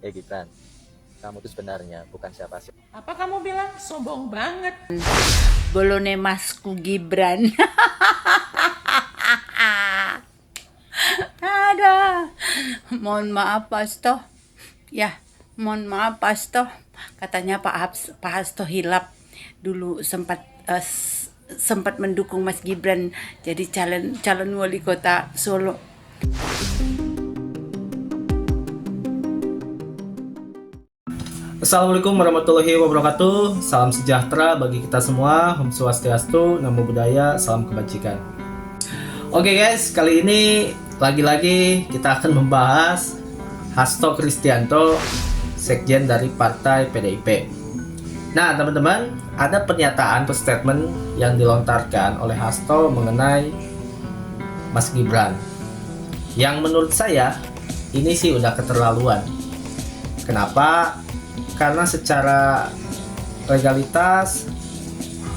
Gibran, kamu tuh sebenarnya bukan siapa-siapa. Apa kamu bilang? Sombong banget. Bolone Masku Gibran. Ada. Mohon maaf Pak Hasto. Ya, mohon maaf Pak Hasto. Katanya Pak Hasto hilap dulu sempat mendukung Mas Gibran jadi calon wali kota Solo. Assalamualaikum warahmatullahi wabarakatuh. Salam sejahtera bagi kita semua. Om Swastiastu, Namo Buddhaya, salam kebajikan. Oke guys, kali ini lagi-lagi kita akan membahas Hasto Kristianto, sekjen dari Partai PDIP. Nah teman-teman, ada pernyataan atau statement yang dilontarkan oleh Hasto mengenai Mas Gibran, yang menurut saya ini sih udah keterlaluan. Kenapa? Karena secara legalitas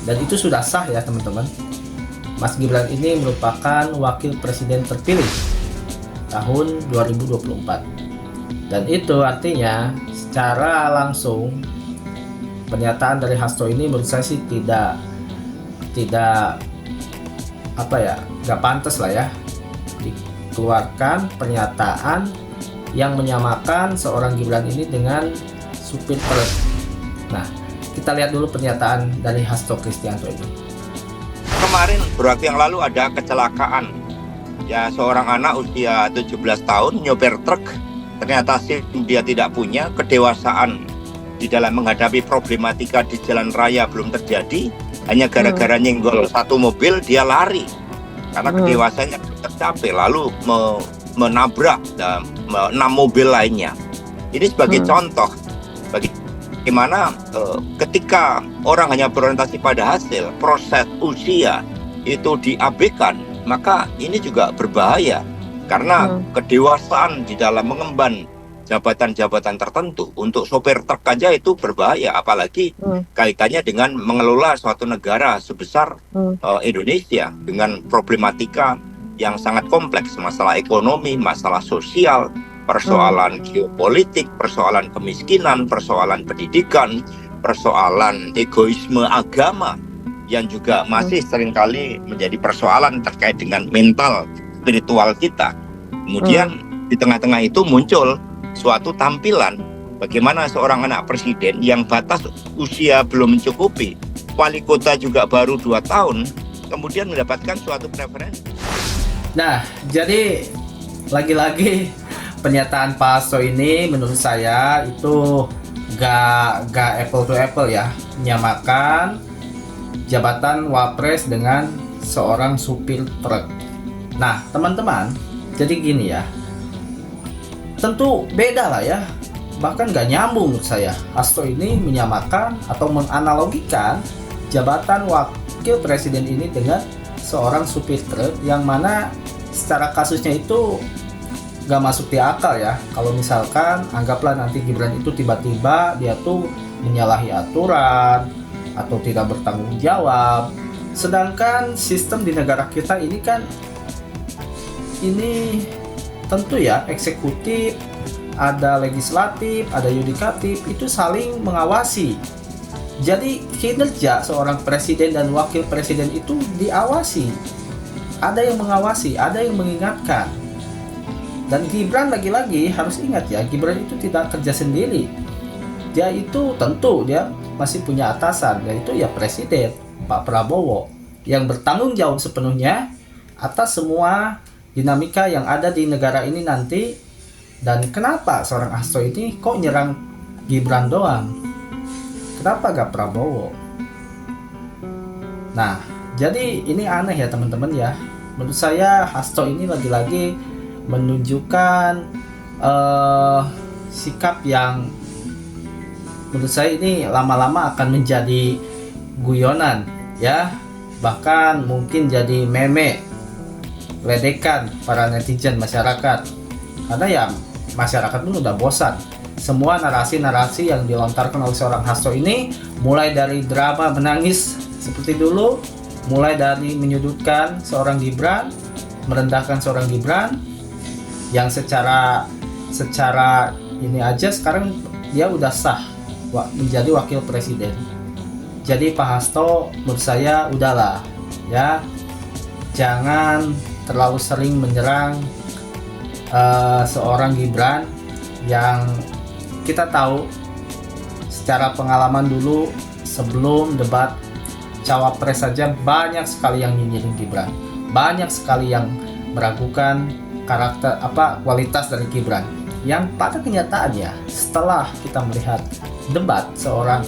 dan itu sudah sah ya teman-teman, Mas Gibran ini merupakan wakil presiden terpilih tahun 2024, dan itu artinya secara langsung pernyataan dari Hasto ini menurut saya sih tidak nggak pantas lah ya dikeluarkan pernyataan yang menyamakan seorang Gibran ini dengan supir truk. Nah, kita lihat dulu pernyataan dari Hasto Kristianto ini. Kemarin beberapa waktu yang lalu ada kecelakaan. Ya, seorang anak usia 17 tahun nyopir truk. Ternyata dia tidak punya kedewasaan di dalam menghadapi problematika di jalan raya belum terjadi. Hanya gara-gara nyenggol satu mobil dia lari. Karena kedewasaannya belum tercapai, lalu menabrak 6 mobil lainnya. Ini sebagai contoh bagaimana ketika orang hanya berorientasi pada hasil, proses usia itu diabaikan, maka ini juga berbahaya karena kedewasaan di dalam mengemban jabatan-jabatan tertentu untuk sopir truk aja itu berbahaya, apalagi kaitannya dengan mengelola suatu negara sebesar Indonesia dengan problematika yang sangat kompleks, masalah ekonomi, masalah sosial, persoalan geopolitik, persoalan kemiskinan, persoalan pendidikan, persoalan egoisme agama yang juga masih seringkali menjadi persoalan terkait dengan mental spiritual kita. Kemudian di tengah-tengah itu muncul suatu tampilan bagaimana seorang anak presiden yang batas usia belum mencukupi, wali kota juga baru 2 tahun, kemudian mendapatkan suatu preferensi. Nah, jadi lagi-lagi pernyataan Pak Hasto ini menurut saya itu gak apple to apple ya, menyamakan jabatan wapres dengan seorang supir truk. Nah teman-teman, jadi gini ya, tentu beda lah ya, bahkan gak nyambung menurut saya. Hasto ini menyamakan atau menganalogikan jabatan wakil presiden ini dengan seorang supir truk, yang mana secara kasusnya itu gak masuk di akal ya. Kalau misalkan anggaplah nanti Gibran itu tiba-tiba dia tuh menyalahi aturan atau tidak bertanggung jawab, sedangkan sistem di negara kita ini kan ini tentu ya, eksekutif, ada legislatif, ada yudikatif, itu saling mengawasi. Jadi kinerja seorang presiden dan wakil presiden itu diawasi, ada yang mengawasi, ada yang mengingatkan. Dan Gibran lagi-lagi harus ingat ya, Gibran itu tidak kerja sendiri. Dia itu tentu dia masih punya atasan, yaitu ya Presiden Pak Prabowo, yang bertanggung jawab sepenuhnya atas semua dinamika yang ada di negara ini nanti. Dan kenapa seorang Hasto ini kok nyerang Gibran doang? Kenapa gak Prabowo? Nah, jadi ini aneh ya teman-teman ya. Menurut saya Hasto ini lagi-lagi menunjukkan sikap yang menurut saya ini lama-lama akan menjadi guyonan ya, bahkan mungkin jadi meme, ledekan para netizen masyarakat. Karena ya masyarakat pun udah bosan semua narasi-narasi yang dilontarkan oleh seorang Hasto ini, mulai dari drama menangis seperti dulu, mulai dari menyudutkan seorang Gibran, merendahkan seorang Gibran yang secara secara ini aja sekarang dia udah sah menjadi wakil presiden. Jadi Pak Hasto menurut saya udahlah ya, jangan terlalu sering menyerang seorang Gibran yang kita tahu secara pengalaman dulu sebelum debat cawapres saja banyak sekali yang nyinyirin Gibran, banyak sekali yang meragukan karakter kualitas dari Gibran, yang pada kenyataannya setelah kita melihat debat seorang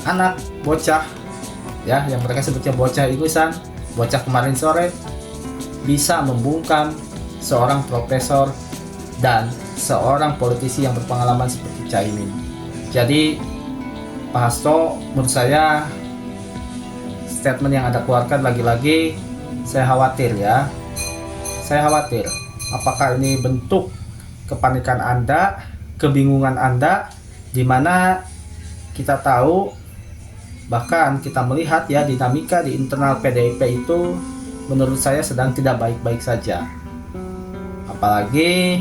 anak bocah ya, yang mereka sebutnya bocah igusan, bocah kemarin sore, bisa membungkam seorang profesor dan seorang politisi yang berpengalaman seperti Caimin. Jadi Pak Hasto menurut saya statement yang Anda keluarkan lagi-lagi saya khawatir ya. Saya khawatir apakah ini bentuk kepanikan Anda, kebingungan Anda, di mana kita tahu bahkan kita melihat ya dinamika di internal PDIP itu menurut saya sedang tidak baik-baik saja. Apalagi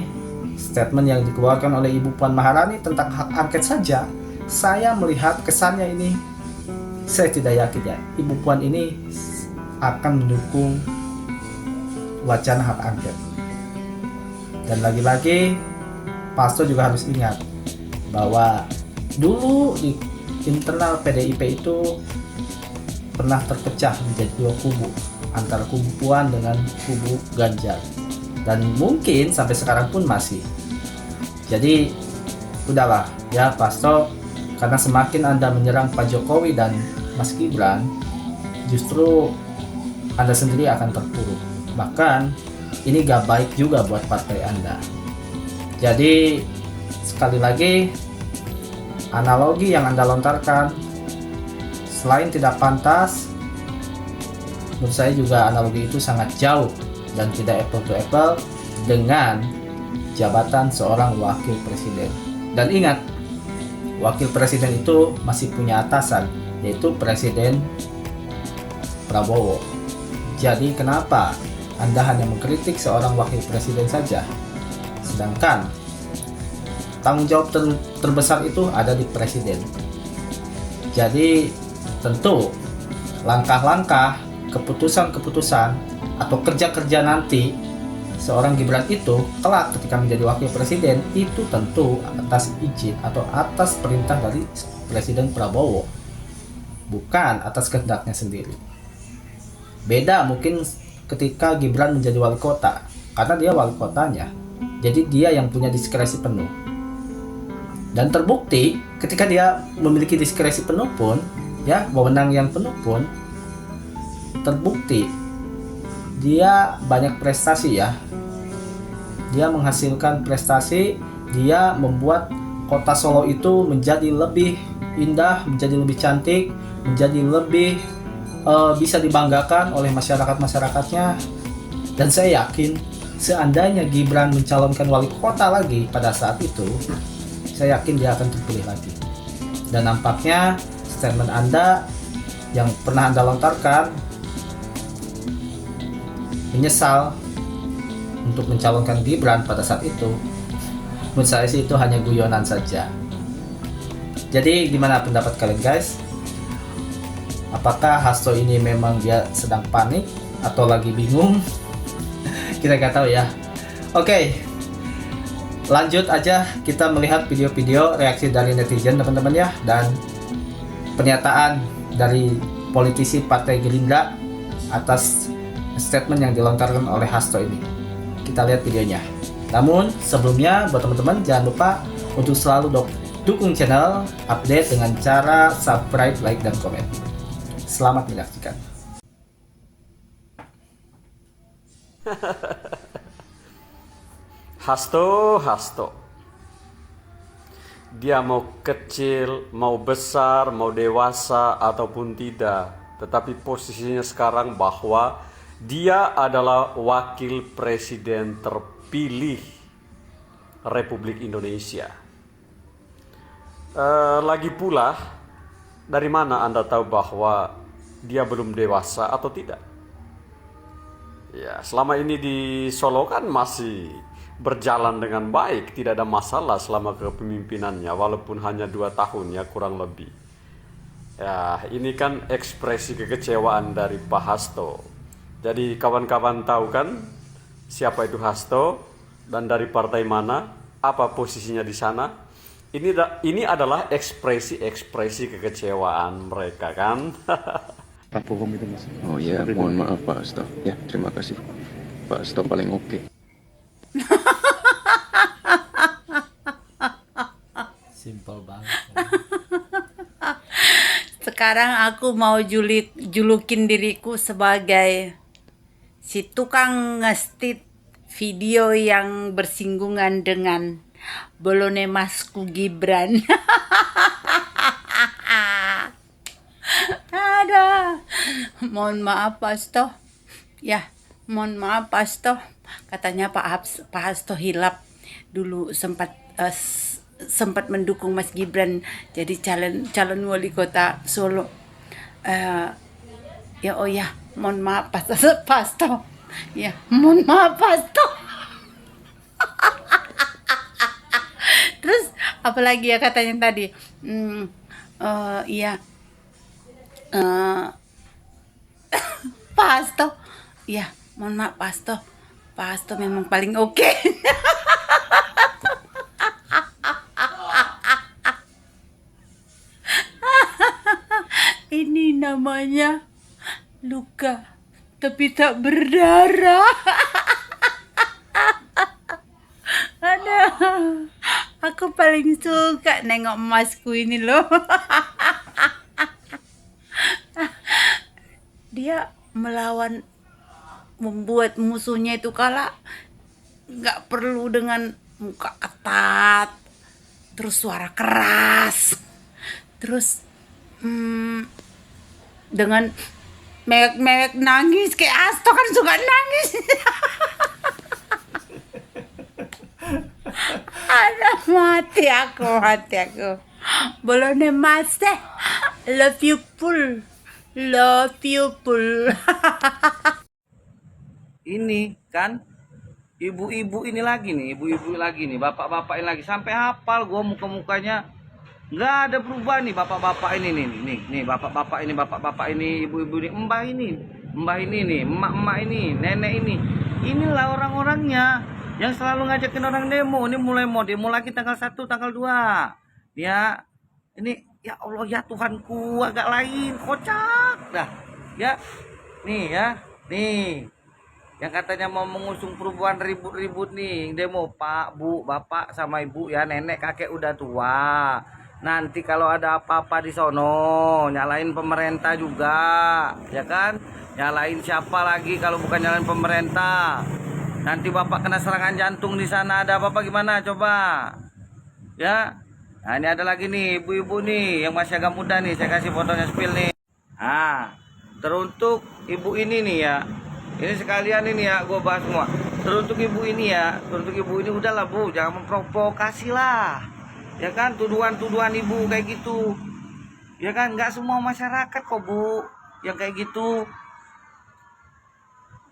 statement yang dikeluarkan oleh Ibu Puan Maharani tentang hak angket saja, saya melihat kesannya ini, saya tidak yakin ya Ibu Puan ini akan mendukung wacana hak angket. Dan lagi-lagi Pak Hasto juga harus ingat bahwa dulu di internal PDIP itu pernah terpecah menjadi dua kubu, antara kubu Puan dengan kubu Ganjar, dan mungkin sampai sekarang pun masih. Jadi udahlah ya Pak Hasto, karena semakin Anda menyerang Pak Jokowi dan Mas Gibran, justru Anda sendiri akan terpuruk. Bahkan ini gak baik juga buat partai Anda. Jadi sekali lagi, analogi yang Anda lontarkan selain tidak pantas, menurut saya juga analogi itu sangat jauh dan tidak apple to apple dengan jabatan seorang wakil presiden. Dan ingat, wakil presiden itu masih punya atasan, yaitu Presiden Prabowo. Jadi kenapa Anda hanya mengkritik seorang wakil presiden saja, sedangkan tanggung jawab terbesar itu ada di presiden. Jadi tentu langkah-langkah, keputusan-keputusan atau kerja-kerja nanti seorang Gibran itu kelak ketika menjadi wakil presiden itu tentu atas izin atau atas perintah dari Presiden Prabowo, bukan atas kehendaknya sendiri. Beda mungkin ketika Gibran menjadi wali kota, karena dia wali kotanya, jadi dia yang punya diskresi penuh. Dan terbukti ketika dia memiliki diskresi penuh pun, ya wewenang yang penuh pun, terbukti dia banyak prestasi ya. Dia menghasilkan prestasi, dia membuat kota Solo itu menjadi lebih indah, menjadi lebih cantik, menjadi lebih bisa dibanggakan oleh masyarakat-masyarakatnya. Dan saya yakin seandainya Gibran mencalonkan wali kota lagi pada saat itu, saya yakin dia akan terpilih lagi. Dan nampaknya statement Anda yang pernah Anda lontarkan, menyesal untuk mencalonkan Gibran pada saat itu, menurut saya sih itu hanya guyonan saja. Jadi gimana pendapat kalian guys? Apakah Hasto ini memang dia sedang panik atau lagi bingung? Kita nggak tahu ya. Oke, lanjut aja kita melihat video-video reaksi dari netizen teman-teman ya, dan pernyataan dari politisi Partai Gerindra atas statement yang dilontarkan oleh Hasto ini. Kita lihat videonya. Namun sebelumnya buat teman-teman jangan lupa untuk selalu dukung channel update dengan cara subscribe, like, dan komen. Selamat menyaksikan. Hasto. Dia mau kecil, mau besar, mau dewasa ataupun tidak, tetapi posisinya sekarang bahwa dia adalah wakil presiden terpilih Republik Indonesia. Lagi pula, dari mana Anda tahu bahwa dia belum dewasa atau tidak? Ya, selama ini di Solo kan masih berjalan dengan baik, tidak ada masalah selama kepemimpinannya, walaupun hanya 2 tahun ya kurang lebih. Ya, ini kan ekspresi kekecewaan dari Pak Hasto. Jadi kawan-kawan tahu kan siapa itu Hasto dan dari partai mana, apa posisinya di sana? Ini adalah ekspresi kekecewaan mereka kan. Pak Bohong itu mas. Oh iya, mohon maaf Pak Hasto. Ya, terima kasih. Pak Hasto paling oke. Simple banget. Sekarang aku mau julukin diriku sebagai si tukang ngestit video yang bersinggungan dengan Bolone Masku Gibran. Ada. Mohon maaf Pak Hasto. Ya, mohon maaf Pak Hasto. Katanya Pak Hasto hilap dulu sempat mendukung Mas Gibran jadi calon wali kota Solo. Mohon maaf Pak Hasto. Ya, mohon maaf Pak Hasto. Terus apalagi ya katanya tadi? Pak Hasto. Ya, mohon maaf Pak Hasto. Pak Hasto memang paling oke. Ini namanya luka tapi tak berdarah. Aduh, aku paling suka nengok emasku ini loh. Dia membuat musuhnya itu kalah, nggak perlu dengan muka ketat, terus suara keras, terus dengan mewek nangis kayak Hasto kan suka nangis. Aduh, mati aku. Bolone Mas deh, love you full. Ini kan ibu-ibu ini lagi nih, bapak-bapak ini lagi, sampai hafal gua muka-mukanya. Nggak ada perubahan nih bapak-bapak ini nih bapak-bapak ini, ibu-ibu ini, mbah ini nih, emak-emak ini, nenek ini. Inilah orang-orangnya yang selalu ngajakin orang demo. Ini mulai mau demo lagi tanggal 1, tanggal 2. Ya, ini ya Allah ya Tuhanku, agak lain, kocak dah. Ya, nih yang katanya mau mengusung perubahan ribut-ribut nih, demo Pak, Bu, Bapak sama Ibu ya, nenek kakek udah tua. Nanti kalau ada apa-apa di sono, nyalain pemerintah juga, ya kan? Nyalain siapa lagi kalau bukan nyalain pemerintah? Nanti Bapak kena serangan jantung di sana, ada apa-apa gimana? Coba, ya. Nah ini ada lagi nih, ibu-ibu nih, yang masih agak muda nih, saya kasih fotonya spill nih. Nah, teruntuk ibu ini nih ya. Ini sekalian ini ya, gue bahas semua. Teruntuk ibu ini udahlah Bu, jangan memprovokasi lah. Ya kan, tuduhan-tuduhan ibu kayak gitu. Ya kan, nggak semua masyarakat kok Bu yang kayak gitu.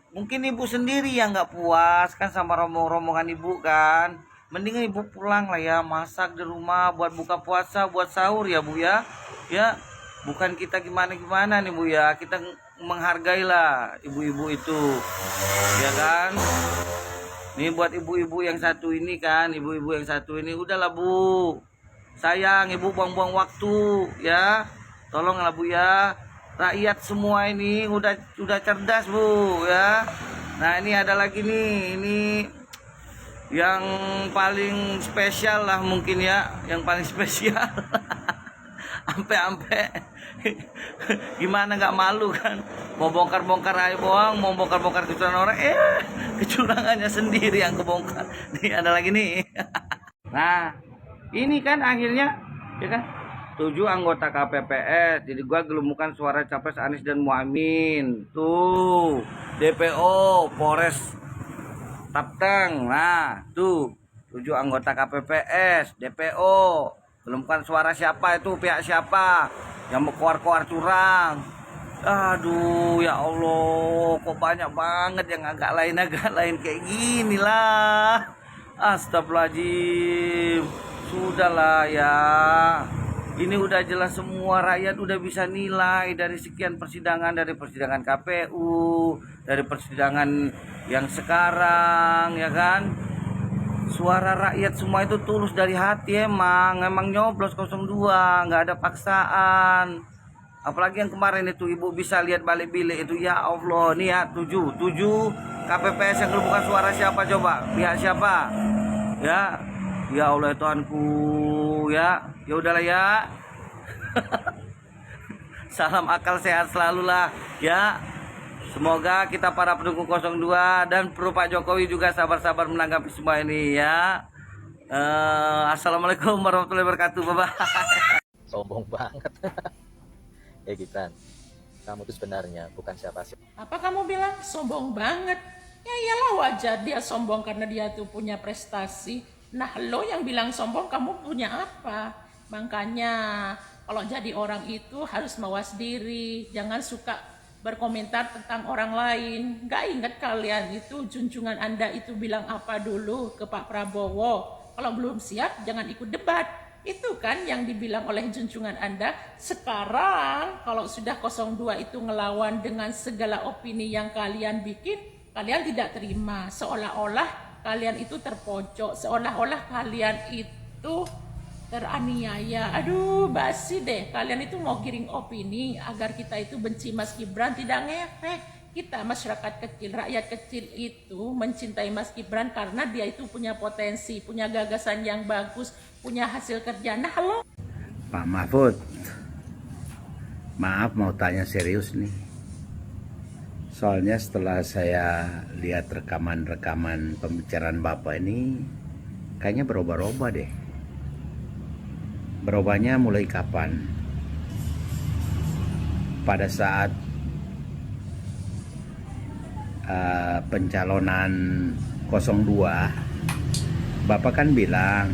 Mungkin ibu sendiri yang nggak puas kan sama rombongan ibu kan. Mendingan ibu pulang lah ya, masak di rumah buat buka puasa, buat sahur ya Bu ya. Ya, bukan kita gimana-gimana nih Bu ya. Kita menghargailah ibu-ibu itu. Ya kan? Nih buat ibu-ibu yang satu ini kan, ibu-ibu yang satu ini udahlah Bu. Sayang ibu buang-buang waktu ya. Tolonglah Bu ya. Rakyat semua ini udah cerdas Bu ya. Nah, ini ada lagi nih, ini yang paling spesial lah mungkin ya, yang paling spesial. Ampe gimana nggak malu kan, mau bongkar-bongkar aja bohong, mau bongkar-bongkar kecurangan orang, kecurangannya sendiri yang kebongkar. Nih ada lagi nih. Nah ini kan akhirnya ya kan 7 anggota KPPS, jadi gua gelumukan suara capres Anies dan Muhaimin tuh, DPO Polres Tapteng. Nah tuh 7 anggota KPPS, DPO, gelumukan suara siapa itu, pihak siapa yang mau keluar curang. Aduh ya Allah, kok banyak banget yang agak lain kayak gini lah. Astagfirullahaladzim. Sudahlah ya. Ini udah jelas semua rakyat udah bisa nilai dari sekian persidangan, dari persidangan KPU, dari persidangan yang sekarang, ya kan? Suara rakyat semua itu tulus dari hati emang nyoblos 02, nggak ada paksaan. Apalagi yang kemarin itu ibu bisa lihat balik bilik itu, ya Allah, nih ya 7 KPPS yang bukan suara siapa coba? Pihak siapa? Ya Allah Tuhanku, ya udahlah ya. Salam akal sehat selalu lah ya. Semoga kita para pendukung 02 dan pro Pak Jokowi juga sabar-sabar menanggapi semua ini ya. Assalamualaikum warahmatullahi wabarakatuh. Bye-bye. Sombong banget. Gibran, kamu itu sebenarnya bukan siapa-siapa. Apa kamu bilang sombong banget? Ya iyalah, wajar dia sombong karena dia tuh punya prestasi. Nah lo yang bilang sombong, kamu punya apa? Makanya kalau jadi orang itu harus mawas diri. Jangan suka berkomentar tentang orang lain. Gak ingat kalian itu junjungan Anda itu bilang apa dulu ke Pak Prabowo? Kalau belum siap jangan ikut debat. Itu kan yang dibilang oleh junjungan Anda. Sekarang kalau sudah 02 itu ngelawan dengan segala opini yang kalian bikin, kalian tidak terima. Seolah-olah kalian itu terpojok, seolah-olah kalian itu teraniaya. Aduh, basi deh. Kalian itu mau giring opini agar kita itu benci Mas Gibran, tidak ngefek. Kita masyarakat kecil, rakyat kecil itu mencintai Mas Gibran karena dia itu punya potensi, punya gagasan yang bagus, punya hasil kerja. Nah, halo. Pak Mahfud, maaf mau tanya serius nih. Soalnya setelah saya lihat rekaman-rekaman pembicaraan Bapak ini, kayaknya berubah-ubah deh. Berubahnya mulai kapan? Pada saat pencalonan 02, Bapak kan bilang,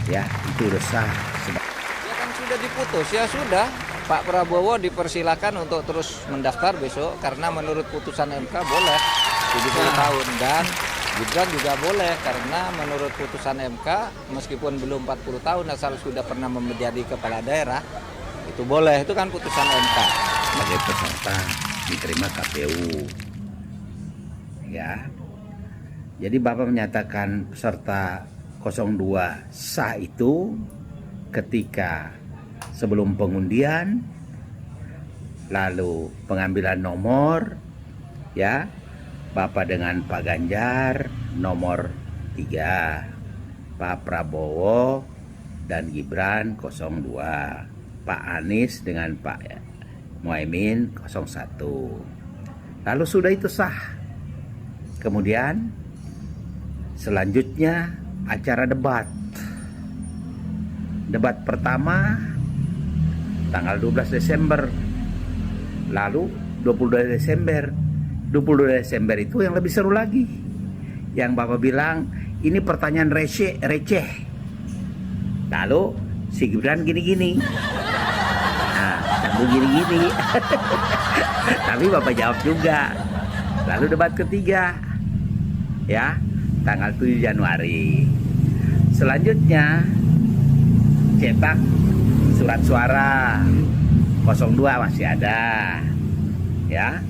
ya itu udah sah. Ya kan sudah diputus, ya sudah. Pak Prabowo dipersilakan untuk terus mendaftar besok karena menurut putusan MK boleh 70 tahun dan Gibran juga boleh karena menurut putusan MK meskipun belum 40 tahun asal sudah pernah menjadi kepala daerah itu boleh, itu kan putusan MK. Sebagai peserta diterima KPU. Ya. Jadi Bapak menyatakan peserta 02 sah itu ketika sebelum pengundian, lalu pengambilan nomor, ya, Bapak dengan Pak Ganjar nomor 3, Pak Prabowo dan Gibran 02, Pak Anies dengan Pak Muhaimin 01. Lalu sudah itu sah. Kemudian selanjutnya acara debat. Debat pertama tanggal 12 Desember. Lalu 22 Desember. 22 Desember itu yang lebih seru lagi. Yang Bapak bilang ini pertanyaan receh. Lalu si Gibran gini-gini. Nah, kamu gini-gini. Tapi Bapak jawab juga. Lalu debat ketiga. Ya, tanggal 7 Januari. Selanjutnya cetak surat suara 02 masih ada. Ya.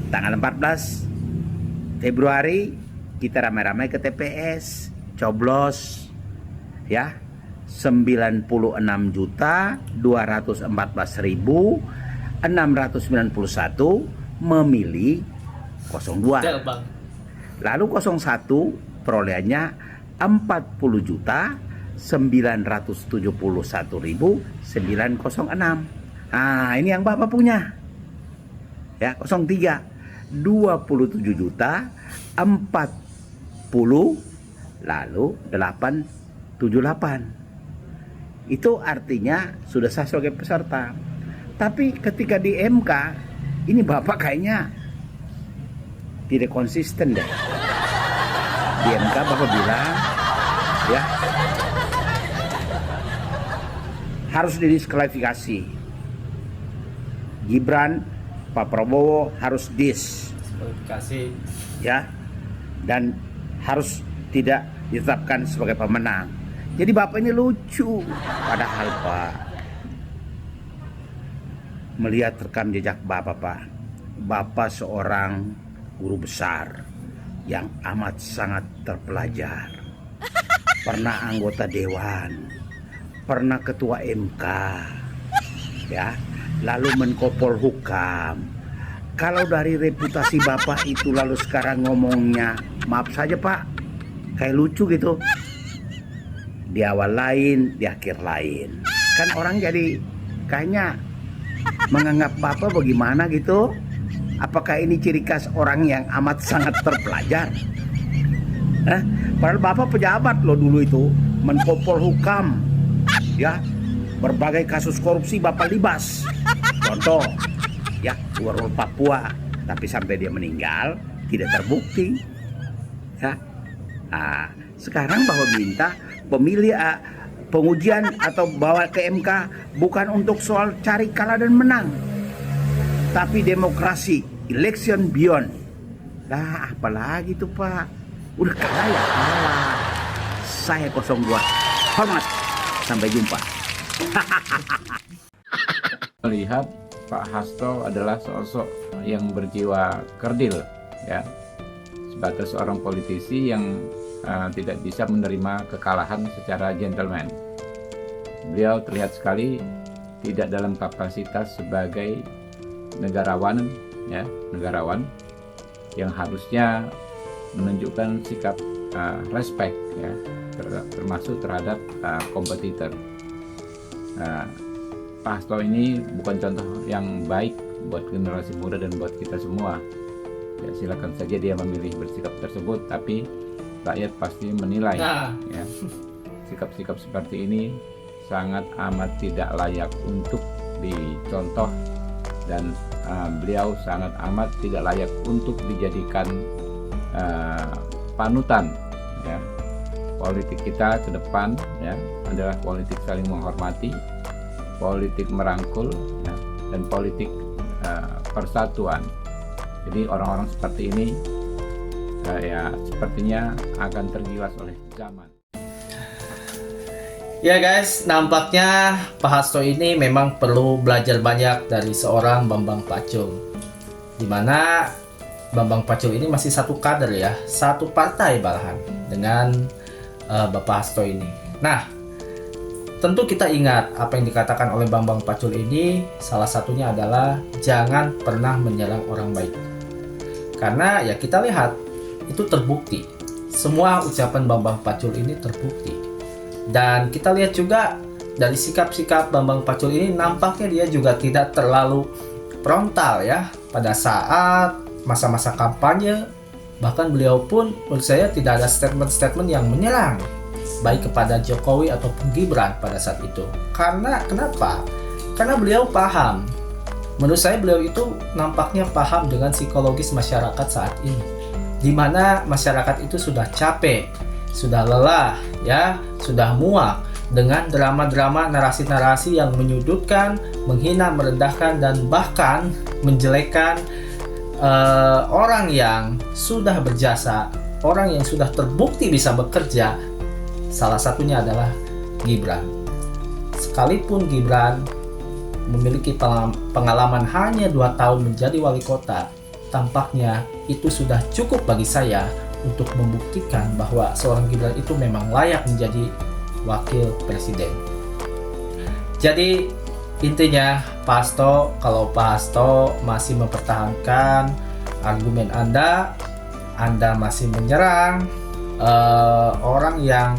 Tanggal 14 Februari kita ramai-ramai ke TPS, coblos. Ya. 96.214.691 memilih 02. Lalu 01 perolehannya 40.971.906. Nah, ini yang Bapak punya. Ya, 03 27.040 lalu 878. Itu artinya sudah sah sebagai peserta. Tapi ketika di MK ini Bapak kayaknya tidak konsisten deh. Di MK Bapak bilang ya harus didiskualifikasi. Gibran, Pak Prabowo harus diskualifikasi. Ya. Dan harus tidak ditetapkan sebagai pemenang. Jadi Bapak ini lucu. Padahal Pak, melihat rekam jejak Bapak, Pak, Bapak seorang guru besar yang amat sangat terpelajar. Pernah anggota dewan, pernah ketua MK, ya, lalu Menko Polhukam. Kalau dari reputasi Bapak itu lalu sekarang ngomongnya, maaf saja Pak, kayak lucu gitu. Di awal lain, di akhir lain. Kan orang jadi kayaknya menganggap Bapak bagaimana gitu. Apakah ini ciri khas orang yang amat sangat terpelajar? Padahal Bapak pejabat loh dulu itu, Menko Polhukam, ya, berbagai kasus korupsi Bapak libas. Contoh, ya, Gubernur Papua, tapi sampai dia meninggal tidak terbukti. Ya, nah, sekarang Bapak minta pemilih pengujian atau bawa ke MK bukan untuk soal cari kalah dan menang, tapi demokrasi, election beyond. Lah, apalagi tuh Pak, udah kalah ya kalah. Saya 02, hormat, sampai jumpa. Melihat Pak Hasto adalah sosok yang berjiwa kerdil, ya, sebagai seorang politisi yang tidak bisa menerima kekalahan secara gentleman. Beliau terlihat sekali tidak dalam kapasitas sebagai negarawan, ya, negarawan yang harusnya menunjukkan sikap respect, ya, termasuk terhadap kompetitor. Pak Hasto ini bukan contoh yang baik buat generasi muda dan buat kita semua. Ya, silakan saja dia memilih bersikap tersebut, tapi rakyat pasti menilai, ya, sikap-sikap seperti ini sangat amat tidak layak untuk dicontoh, dan beliau sangat amat tidak layak untuk dijadikan panutan, ya. Politik kita ke depan, ya, adalah politik saling menghormati, politik merangkul, ya, dan politik persatuan. Jadi orang-orang seperti ini ya sepertinya akan tergilas oleh zaman. Ya guys, nampaknya Pak Hasto ini memang perlu belajar banyak dari seorang Bambang Pacul. Dimana Bambang Pacul ini masih satu kader, ya, satu partai malahan dengan Bapak Hasto ini. Nah, tentu kita ingat apa yang dikatakan oleh Bambang Pacul ini, salah satunya adalah jangan pernah menyerang orang baik. Karena ya kita lihat itu terbukti. Semua ucapan Bambang Pacul ini terbukti. Dan kita lihat juga dari sikap-sikap Bambang Pacul ini, nampaknya dia juga tidak terlalu frontal, ya, pada saat masa-masa kampanye. Bahkan beliau pun menurut saya tidak ada statement-statement yang menyerang baik kepada Jokowi ataupun Gibran pada saat itu. Karena kenapa? Karena beliau paham. Menurut saya beliau itu nampaknya paham dengan psikologis masyarakat saat ini, di mana masyarakat itu sudah capek, sudah lelah, ya, sudah muak dengan drama-drama, narasi-narasi yang menyudutkan, menghina, merendahkan, dan bahkan menjelekkan orang yang sudah berjasa, orang yang sudah terbukti bisa bekerja. Salah satunya adalah Gibran. Sekalipun Gibran memiliki pengalaman hanya 2 tahun menjadi wali kota, tampaknya itu sudah cukup bagi saya untuk membuktikan bahwa seorang Gibran itu memang layak menjadi wakil presiden. Jadi intinya Pak Hasto, kalau Pak Hasto masih mempertahankan argumen Anda masih menyerang orang yang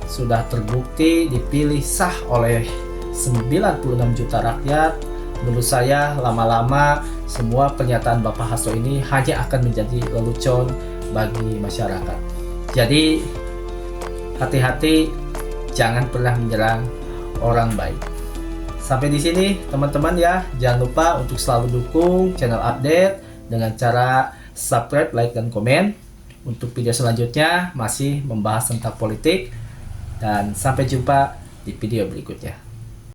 sudah terbukti dipilih sah oleh 96 juta rakyat, menurut saya lama-lama semua pernyataan Bapak Hasto ini hanya akan menjadi lelucon bagi masyarakat. Jadi hati-hati, jangan pernah menyerang orang baik. Sampai di sini teman-teman, ya, jangan lupa untuk selalu dukung channel update dengan cara subscribe, like, dan komen. Untuk video selanjutnya masih membahas tentang politik, dan sampai jumpa di video berikutnya.